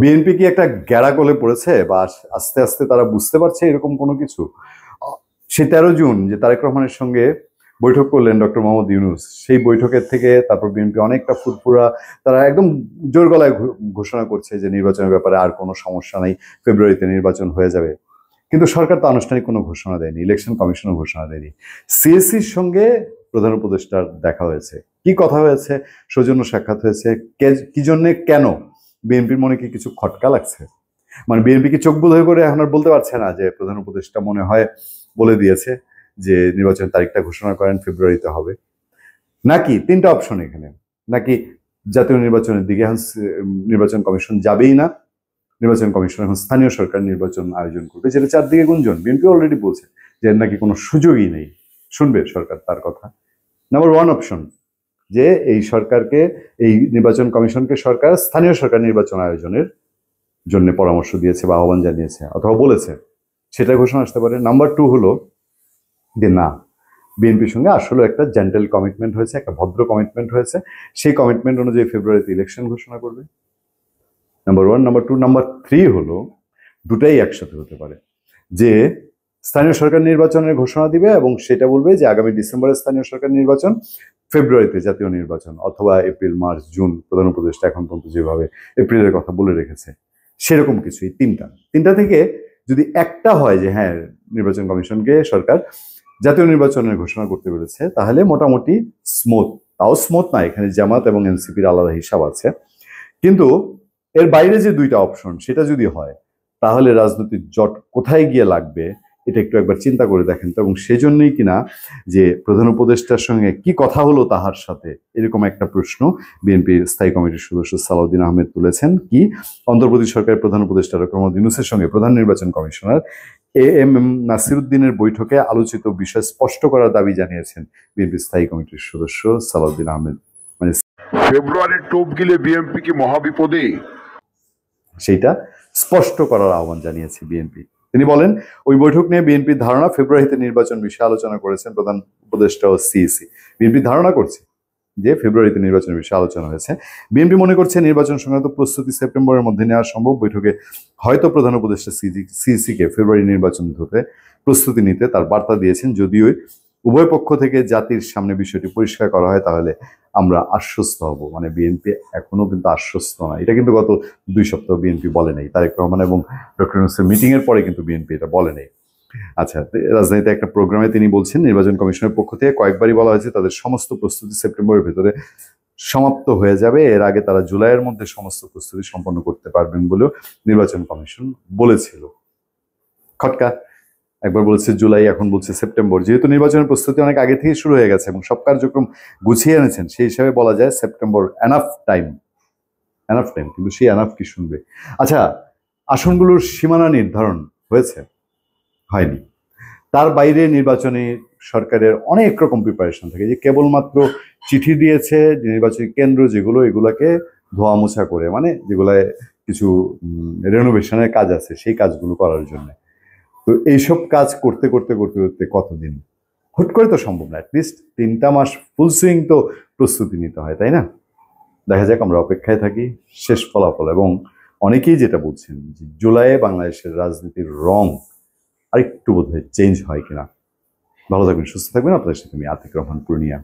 BNP কি একটা গ্যাড়াকলে পড়েছে, বা আস্তে আস্তে তারা বুঝতে পারছে এরকম কোনো কিছু? সেই 13 জুন যে তারেক রহমানের সঙ্গে বৈঠক করলেন ডক্টর মোহাম্মদ ইউনূস, সেই বৈঠকের থেকে তারপর বিএনপি অনেকটা ফুরফুরা, তারা একদম জোর গলায় ঘোষণা করছে যে নির্বাচনের ব্যাপারে আর কোনো সমস্যা নেই, ফেব্রুয়ারিতে নির্বাচন হয়ে যাবে। কিন্তু সরকার তো আনুষ্ঠানিক কোনো ঘোষণা দেয়নি, ইলেকশন কমিশনও ঘোষণা দেয়নি। সিএসির সঙ্গে প্রধান উপদেষ্টার দেখা হয়েছে, কি কথা হয়েছে, সৌজন্য সাক্ষাৎ হয়েছে, কি জন্যে, কেন? বিএনপির মনে কি কিছু খটকা লাগছে? মানে বিএনপি কি চোখ বোধ করে এখন আর বলতে পারছে না যে প্রধান উপদেষ্টা মনে হয় বলে দিয়েছে যে নির্বাচন তারিখটা ঘোষণা করেন ফেব্রুয়ারিতে হবে? নাকি তিনটা অপশন এখানে, নাকি জাতীয় নির্বাচনের দিকে এখন নির্বাচন কমিশন যাবেই না, নির্বাচন কমিশন এখন স্থানীয় সরকার নির্বাচন আয়োজন করবে, যেটা চারদিকে গুঞ্জন। বিএনপি অলরেডি বলছে যে নাকি কোনো সুযোগই নেই, শুনবে সরকার তার কথা। নাম্বার ওয়ান অপশন, যে এই সরকারকে, এই নির্বাচন কমিশনকে সরকার স্থানীয় সরকার নির্বাচন আয়োজনের জন্য পরামর্শ দিয়েছে বা আহ্বান জানিয়েছে অথবা বলেছে, সেটা ঘোষণা আসতে পারে। নাম্বার টু হলো যে না, বিএনপির সঙ্গে আসলে একটা জেন্টাল কমিটমেন্ট হয়েছে, একটা ভদ্র কমিটমেন্ট হয়েছে, সেই কমিটমেন্ট অনুযায়ী ফেব্রুয়ারিতে ইলেকশন ঘোষণা করবে। Number one. Number two. Number three হলো দুটাই একসাথে হতে পারে, যে স্থানীয় সরকার নির্বাচনের ঘোষণা দিবে এবং সেটা বলবে যে আগামী ডিসেম্বরে স্থানীয় সরকার নির্বাচন, ফেব্রুয়ারিতে জাতীয় নির্বাচন, অথবা এপ্রিল, মার্চ, জুন, প্রধান উপদেষ্টা এখন পর্যন্ত যেভাবে এপ্রিলের কথা বলে রেখেছে সেরকম কিছুই। তিনটা থেকে যদি একটা হয় যে হ্যাঁ, নির্বাচন কমিশনকে সরকার জাতীয় নির্বাচনের ঘোষণা করতে পেরেছে, তাহলে মোটামুটি স্মুথ। তাও স্মুথ না, এখানে জামাত এবং এনসিপির আলাদা হিসাব আছে। কিন্তু এর বাইরে যে দুইটা অপশন, সেটা যদি হয়, তাহলে রাজনৈতিক জট কোথায় গিয়ে লাগবে এটা একটু একবার চিন্তা করে দেখেন তো। এবং সেজন্যই কিনা যে প্রধান উপদেষ্টার সঙ্গে কি কথা হলো তাহার সাথে, এরকম একটা প্রশ্ন বিএনপির স্থায়ী কমিটির সদস্য সালাউদ্দিন আহমেদ তুলেছেন। কি, অন্তর্বর্তী সরকারের প্রধান উপদেষ্টা ডক্টর মোহাম্মদ ইউনূসের সঙ্গে প্রধান নির্বাচন কমিশনার এএমএম নাসিরুদ্দিনের বৈঠকে আলোচিত বিষয় স্পষ্ট করার দাবি জানিয়েছেন বিএনপি স্থায়ী কমিটির সদস্য সালাউদ্দিন আহমেদ। মানে ফেব্রুয়ারির টোপ গিলে বিএনপি কি মহাবিপদে, সেইটা স্পষ্ট করার আহ্বান জানিয়েছে বিএনপি। তিনি বলেন, ওই বৈঠক নিয়ে বিএনপির ধারণা ফেব্রুয়ারিতে নির্বাচন বিষয়ে আলোচনা করেছেন প্রধান উপদেষ্টা ও সিইসি। বিএনপি ধারণা করছে যে ফেব্রুয়ারিতে নির্বাচনের বিষয়ে আলোচনা হয়েছে। বিএনপি মনে করছে নির্বাচন সংক্রান্ত প্রস্তুতি সেপ্টেম্বরের মধ্যে নেওয়া সম্ভব। বৈঠকে হয়তো প্রধান উপদেষ্টা সিইসিকে ফেব্রুয়ারি নির্বাচন হতে প্রস্তুতি নিতে তার বার্তা দিয়েছেন। যদিও উভয় পক্ষ থেকে জাতির সামনে বিষয়টি পরিষ্কার করা হয়, তাহলে আমরা আশ্বস্ত হব। মানে বিএনপি এখনো কিন্তু আশ্বস্ত নয়, এটা কিন্তু গত 2 সপ্তাহ বিএনপি বলে নেই। তারেক রহমান এবং ডক্টর ইউনূসের মিটিং এর পরে কিন্তু বিএনপি এটা বলে নেই। আচ্ছা, রাজধানীতে একটা প্রোগ্রামে তিনি বলছেন, নির্বাচন কমিশনের পক্ষ থেকে কয়েকবারই বলা হয়েছে তাদের সমস্ত প্রস্তুতি সেপ্টেম্বরের ভেতরে সমাপ্ত হয়ে যাবে, এর আগে তারা জুলাইয়ের মধ্যে সমস্ত প্রস্তুতি সম্পন্ন করতে পারবেন বলেও নির্বাচন কমিশন বলেছিল। খটকা, একবার বলেছে জুলাই, এখন বলছে সেপ্টেম্বর। যেহেতু নির্বাচনের প্রস্তুতি অনেক আগে থেকে শুরু হয়ে গেছে এবং সব কার্যক্রম গুছিয়ে এনেছেন, সেই হিসাবে বলা যায় সেপ্টেম্বর এনাফ টাইম। কিন্তু সেই এনাফ কি শুনবে? আচ্ছা, আসনগুলোর সীমানা নির্ধারণ হয়েছে? হয়নি। তার বাইরে নির্বাচনী সরকারের অনেক রকম প্রিপারেশন থাকে, যে কেবলমাত্র চিঠি দিয়েছে নির্বাচনী কেন্দ্র যেগুলো, এগুলাকে ধোয়া মোছা করে, মানে যেগুলায় কিছু রেনোভেশনের কাজ আছে সেই কাজগুলো করার জন্য। তো এইসব কাজ করতে করতে করতে করতে কতদিন? হুট করে তো সম্ভব না, অ্যাটলিস্ট 3টা মাস ফুল সুইং তো প্রস্তুতি নিতে হয়, তাই না? দেখা যাক, আমরা অপেক্ষায় থাকি শেষ ফলাফল। এবং অনেকেই যেটা বলছেন যে জুলাইয়ে বাংলাদেশের রাজনীতির রং আরেকটু বোধহয় চেঞ্জ হয় কিনা। ভালো থাকবেন, সুস্থ থাকবেন। আপনাদের সাথে আমি আতিক রহমান, পূর্ণিয়া।